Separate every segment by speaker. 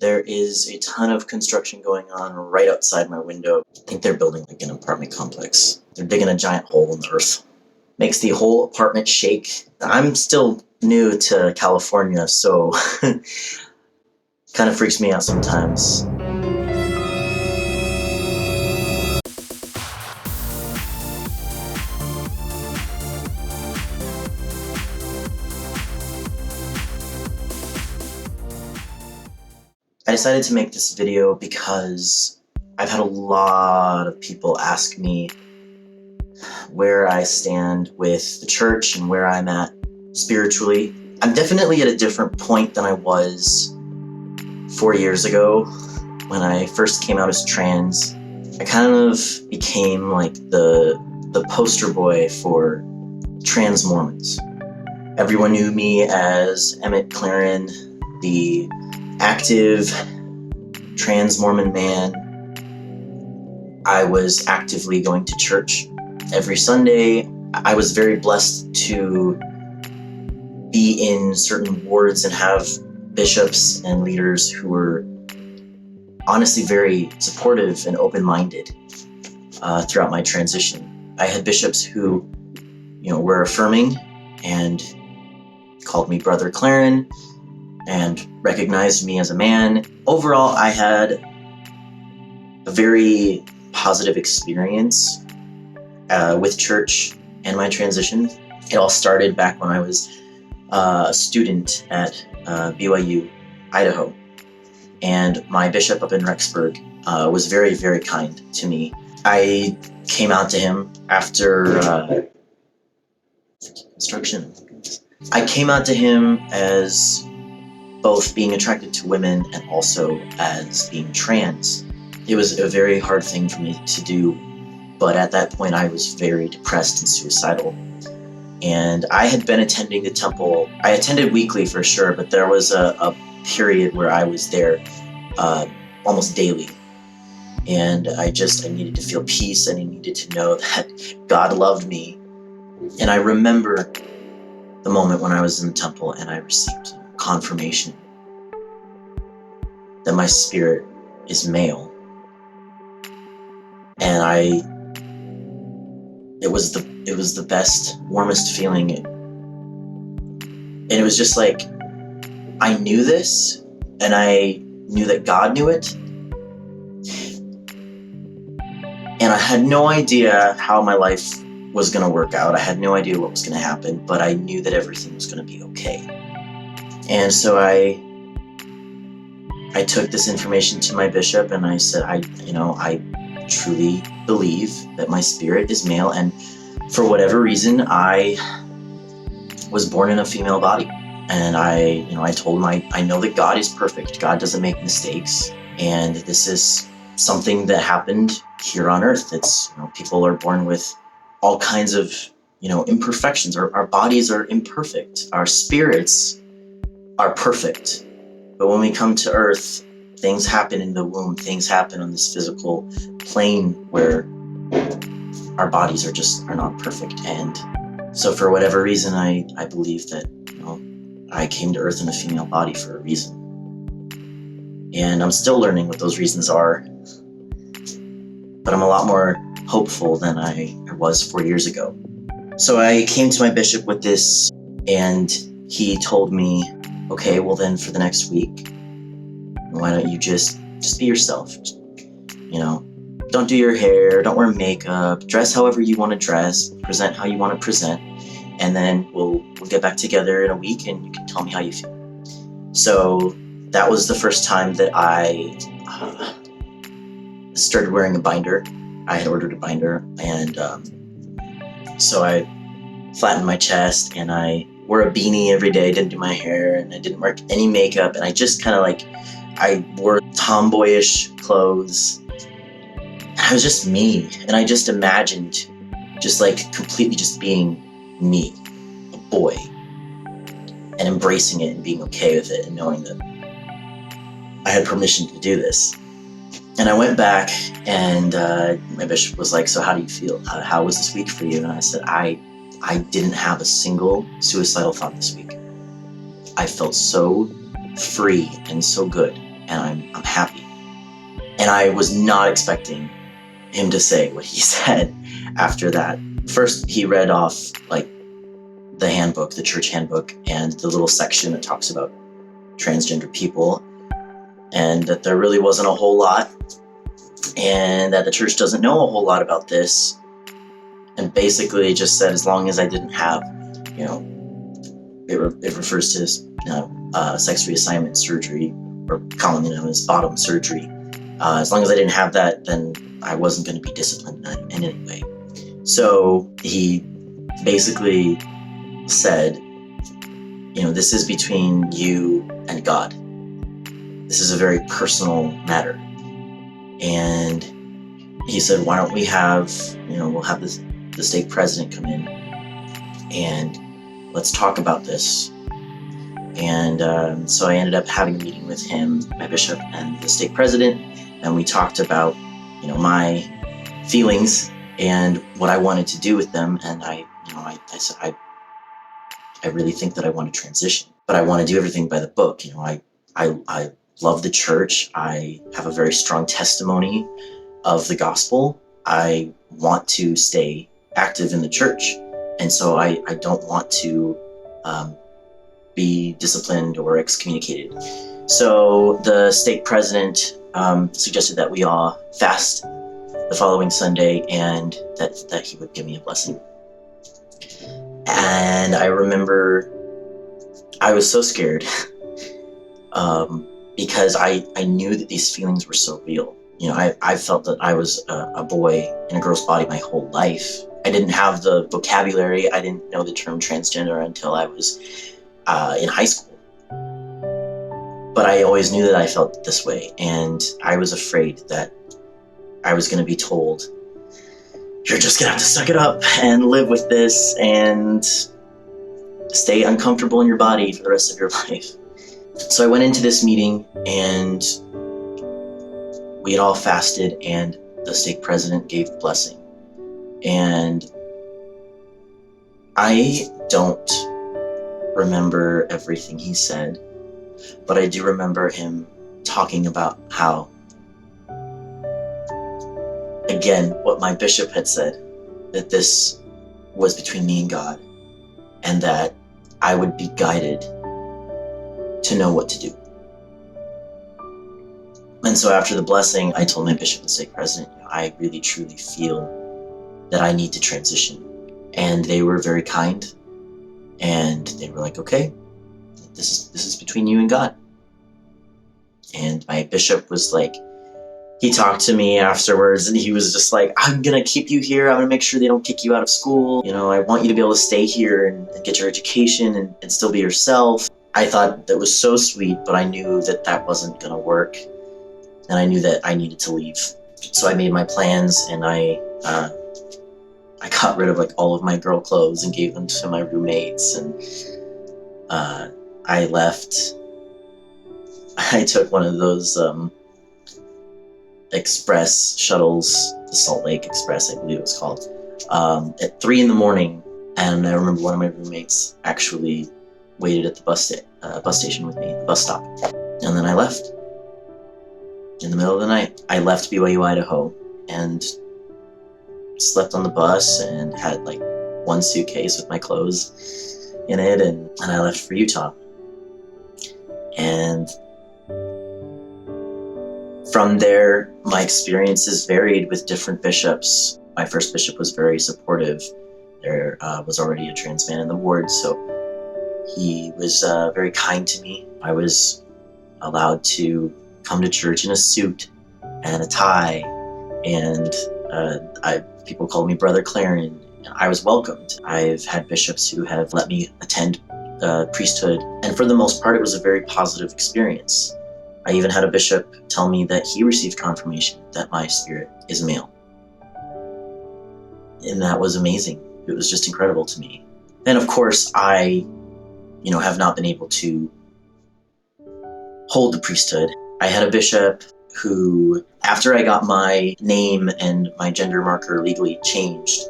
Speaker 1: There is a ton of construction going on right outside my window. I think they're building like an apartment complex. They're digging a giant hole in the earth. Makes the whole apartment shake. I'm still new to California, so kind of freaks me out sometimes. I decided to make this video because I've had a lot of people ask me where I stand with the church and where I'm at spiritually. I'm definitely at a different point than I was 4 years ago when I first came out as trans. I kind of became like the poster boy for TransMormons. Everyone knew me as Emmett, the active trans Mormon man. I was actively going to church every Sunday. I was very blessed to be in certain wards and have bishops and leaders who were honestly very supportive and open-minded throughout my transition. I had bishops who, were affirming and called me Brother Claren and recognized me as a man. Overall, I had a very positive experience with church and my transition. It all started back when I was a student at BYU, Idaho. And my bishop up in Rexburg was very, very kind to me. I came out to him after construction. I came out to him as both being attracted to women and also as being trans. It was a very hard thing for me to do, but at that point I was very depressed and suicidal. And I had been attending the temple. I attended weekly for sure, but there was a period where I was there almost daily. And I needed to feel peace, and I needed to know that God loved me. And I remember the moment when I was in the temple and I received confirmation that my spirit is male. And it was the best, warmest feeling. And it was just like, I knew this, and I knew that God knew it. And I had no idea how my life was going to work out. I had no idea what was going to happen, but I knew that everything was going to be okay. And so I took this information to my bishop, and I said, I truly believe that my spirit is male, and for whatever reason, I was born in a female body. And I told him, I know that God is perfect. God doesn't make mistakes. And this is something that happened here on earth. It's, people are born with all kinds of, imperfections. Our bodies are imperfect. Our spirits are perfect. But when we come to earth, things happen in the womb. Things happen on this physical plane where our bodies are not perfect. And so for whatever reason, I believe that, I came to earth in a female body for a reason. And I'm still learning what those reasons are. But I'm a lot more hopeful than I was 4 years ago. So I came to my bishop with this, and he told me, okay, well then for the next week, why don't you just be yourself? Don't do your hair, don't wear makeup, dress however you want to dress, present how you want to present, and then we'll get back together in a week and you can tell me how you feel. So that was the first time that I started wearing a binder. I had ordered a binder, and so I flattened my chest, and I wore a beanie every day, didn't do my hair, and I didn't wear any makeup, and I just kind of I wore tomboyish clothes. I was just me, and I just imagined completely just being me, a boy, and embracing it and being okay with it and knowing that I had permission to do this. And I went back, and my bishop was like, so how do you feel? How was this week for you? And I said, I didn't have a single suicidal thought this week. I felt so free and so good. and I'm happy. And I was not expecting him to say what he said after that. First, he read off like the handbook, the church handbook, and the little section that talks about transgender people, and that there really wasn't a whole lot, and that the church doesn't know a whole lot about this. And basically just said, as long as I didn't have, it refers to sex reassignment surgery, or commonly known as bottom surgery. As long as I didn't have that, then I wasn't going to be disciplined in any way. So he basically said, this is between you and God. This is a very personal matter. And he said, why don't we have, we'll have the stake president come in and let's talk about this. And so I ended up having a meeting with him, my bishop, and the stake president, and we talked about, my feelings and what I wanted to do with them. And I said, I really think that I want to transition, but I want to do everything by the book. I love the church. I have a very strong testimony of the gospel. I want to stay active in the church. And so I don't want to be disciplined or excommunicated. So the stake president suggested that we all fast the following Sunday, and that he would give me a blessing. And I remember I was so scared because I knew that these feelings were so real. I felt that I was a boy in a girl's body my whole life. I didn't have the vocabulary. I didn't know the term transgender until I was in high school. But I always knew that I felt this way, and I was afraid that I was going to be told, you're just going to have to suck it up and live with this and stay uncomfortable in your body for the rest of your life. So I went into this meeting, and we had all fasted, and the stake president gave the blessing. And I don't remember everything he said, but I do remember him talking about how, again, what my bishop had said, that this was between me and God, and that I would be guided to know what to do. And so after the blessing, I told my bishop and stake president, I really truly feel that I need to transition. And they were very kind, and they were like, okay, this is between you and God. And my bishop was like, he talked to me afterwards, and he was just like, I'm going to keep you here. I'm going to make sure they don't kick you out of school. I want you to be able to stay here and get your education and still be yourself. I thought that was so sweet, but I knew that that wasn't going to work. And I knew that I needed to leave. So I made my plans, and I got rid of all of my girl clothes and gave them to my roommates. And I left. I took one of those express shuttles, the Salt Lake Express, I believe it was called, at 3 a.m. And I remember one of my roommates actually waited at the bus station with me, the bus stop. And then I left in the middle of the night. I left BYU, Idaho, and slept on the bus and had one suitcase with my clothes in it, and I left for Utah. And from there, my experiences varied with different bishops. My first bishop was very supportive. There was already a trans man in the ward, so he was very kind to me. I was allowed to come to church in a suit and a tie, and people called me Brother Claren. I was welcomed. I've had bishops who have let me attend priesthood, and for the most part, it was a very positive experience. I even had a bishop tell me that he received confirmation that my spirit is male. And that was amazing. It was just incredible to me. And of course, I, have not been able to hold the priesthood. I had a bishop who, after I got my name and my gender marker legally changed,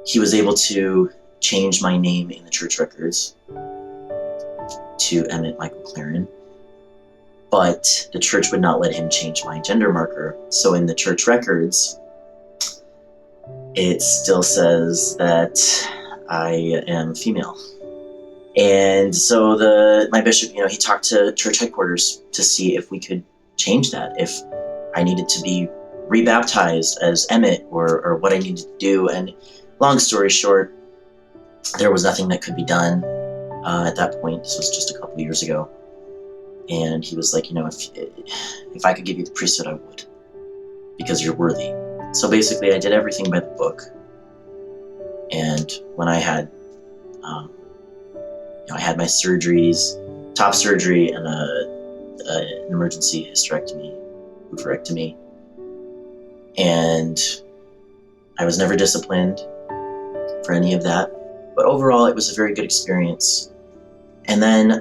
Speaker 1: he was able to change my name in the church records to Emmett Michael Claren. but the church would not let him change my gender marker. So in the church records, it still says that I am female. And so my bishop, he talked to church headquarters to see if we could change that, if I needed to be rebaptized as Emmett or what I needed to do. And long story short, there was nothing that could be done at that point. This was just a couple of years ago. And he was like, if I could give you the priesthood, I would, because you're worthy. So basically I did everything by the book. And when I had, I had my surgeries, top surgery and an emergency hysterectomy, oophorectomy. And I was never disciplined for any of that. But overall, it was a very good experience. And then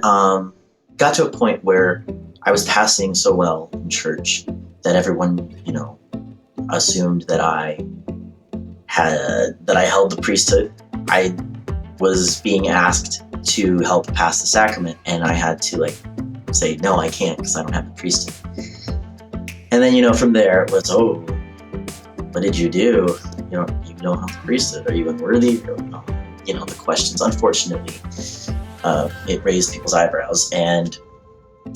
Speaker 1: got to a point where I was passing so well in church that everyone, assumed that I held the priesthood. I was being asked to help pass the sacrament, and I had to say, no, I can't because I don't have the priesthood. And then, from there it was, oh, what did you do? You don't have the priesthood. Are you unworthy? The questions, unfortunately, it raised people's eyebrows. And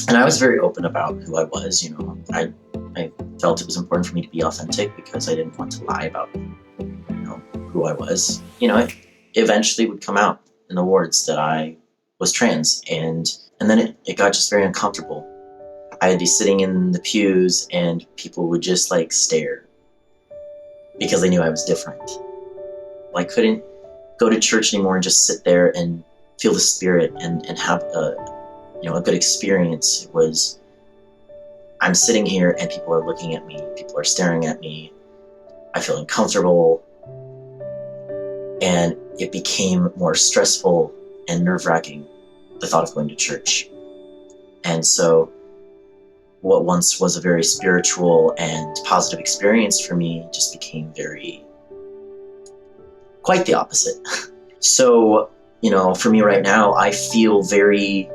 Speaker 1: I was very open about who I was. I felt it was important for me to be authentic because I didn't want to lie about, who I was. It eventually would come out in the wards that I was trans. And then it got just very uncomfortable. I'd be sitting in the pews and people would just stare because they knew I was different. I couldn't go to church anymore and just sit there and feel the spirit and have a good experience. It was, I'm sitting here and people are looking at me, people are staring at me, I feel uncomfortable, and it became more stressful and nerve-wracking, the thought of going to church. And so what once was a very spiritual and positive experience for me just became quite the opposite. So, for me right now, I feel very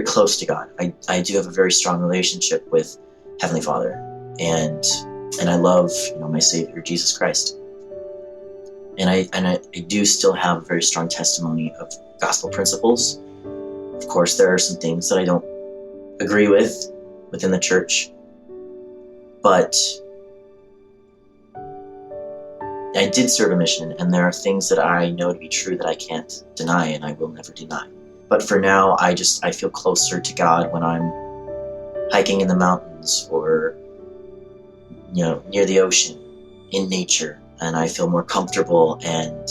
Speaker 1: close to God. I do have a very strong relationship with Heavenly Father, and I love, my Savior, Jesus Christ. And I do still have a very strong testimony of gospel principles. Of course, there are some things that I don't agree with within the church, but I did serve a mission, and there are things that I know to be true that I can't deny and I will never deny. But for now, I feel closer to God when I'm hiking in the mountains or, near the ocean, in nature, and I feel more comfortable and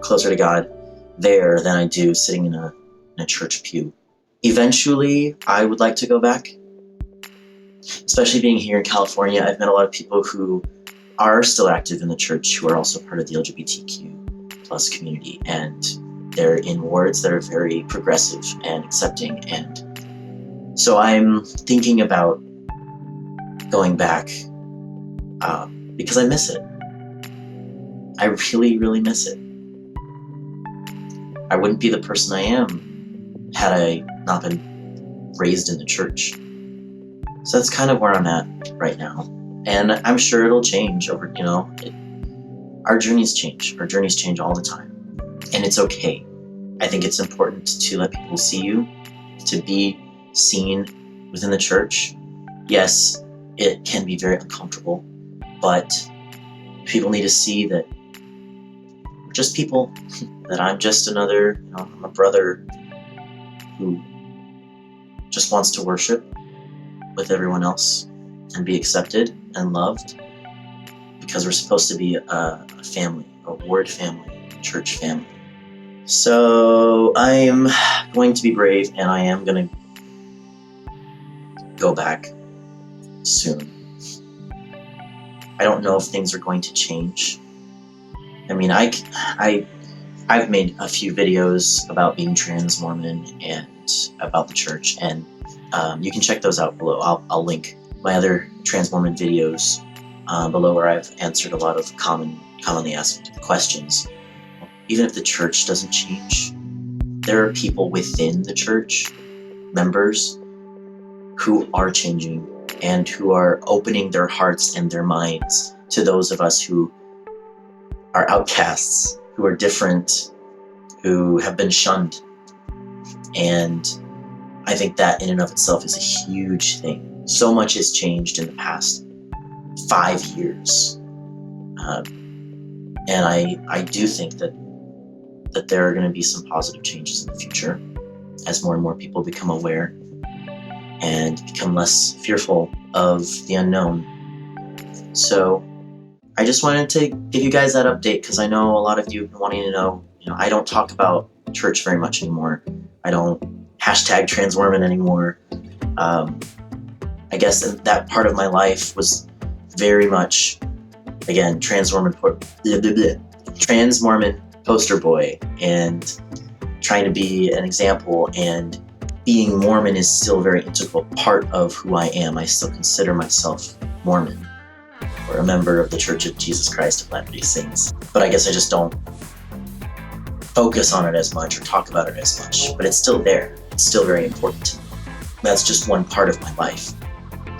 Speaker 1: closer to God there than I do sitting in a church pew. Eventually, I would like to go back, especially being here in California. I've met a lot of people who are still active in the church who are also part of the LGBTQ plus community, and they're in wards that are very progressive and accepting. And so I'm thinking about going back because I miss it. I really, really miss it. I wouldn't be the person I am had I not been raised in the church. So that's kind of where I'm at right now. And I'm sure it'll change over, our journeys change. Our journeys change all the time. And it's okay. I think it's important to let people see you, to be seen within the church. Yes, it can be very uncomfortable, but people need to see that we're just people, that I'm just another, I'm a brother who just wants to worship with everyone else and be accepted and loved, because we're supposed to be a family, a ward family, a church family. So I am going to be brave, and I am going to go back soon. I don't know if things are going to change. I mean, I've made a few videos about being TransMormon and about the church, and you can check those out below. I'll link my other TransMormon videos below, where I've answered a lot of commonly asked questions. Even if the church doesn't change, there are people within the church members who are changing and who are opening their hearts and their minds to those of us who are outcasts, who are different, who have been shunned. And I think that in and of itself is a huge thing. So much has changed in the past 5 years. And I do think that there are going to be some positive changes in the future as more and more people become aware and become less fearful of the unknown. So I just wanted to give you guys that update because I know a lot of you have been wanting to know, I don't talk about church very much anymore. I don't hashtag TransMormon anymore. I guess that part of my life was very much, again, TransMormon poster boy and trying to be an example, and being Mormon is still a very integral part of who I am. I still consider myself Mormon, or a member of the Church of Jesus Christ of Latter-day Saints. But I guess I just don't focus on it as much or talk about it as much, but it's still there. It's still very important to me. That's just one part of my life.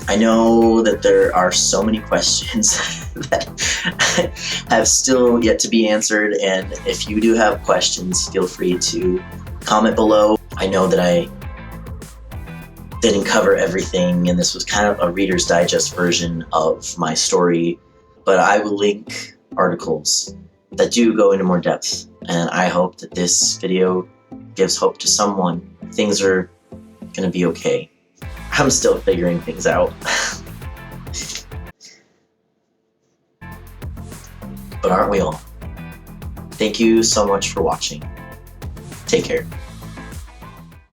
Speaker 1: I know that there are so many questions that have still yet to be answered, and if you do have questions, feel free to comment below. I know that I didn't cover everything, and this was kind of a Reader's Digest version of my story, but I will link articles that do go into more depth, and I hope that this video gives hope to someone. Things are gonna be okay. I'm still figuring things out. But aren't we all? Thank you so much for watching. Take care.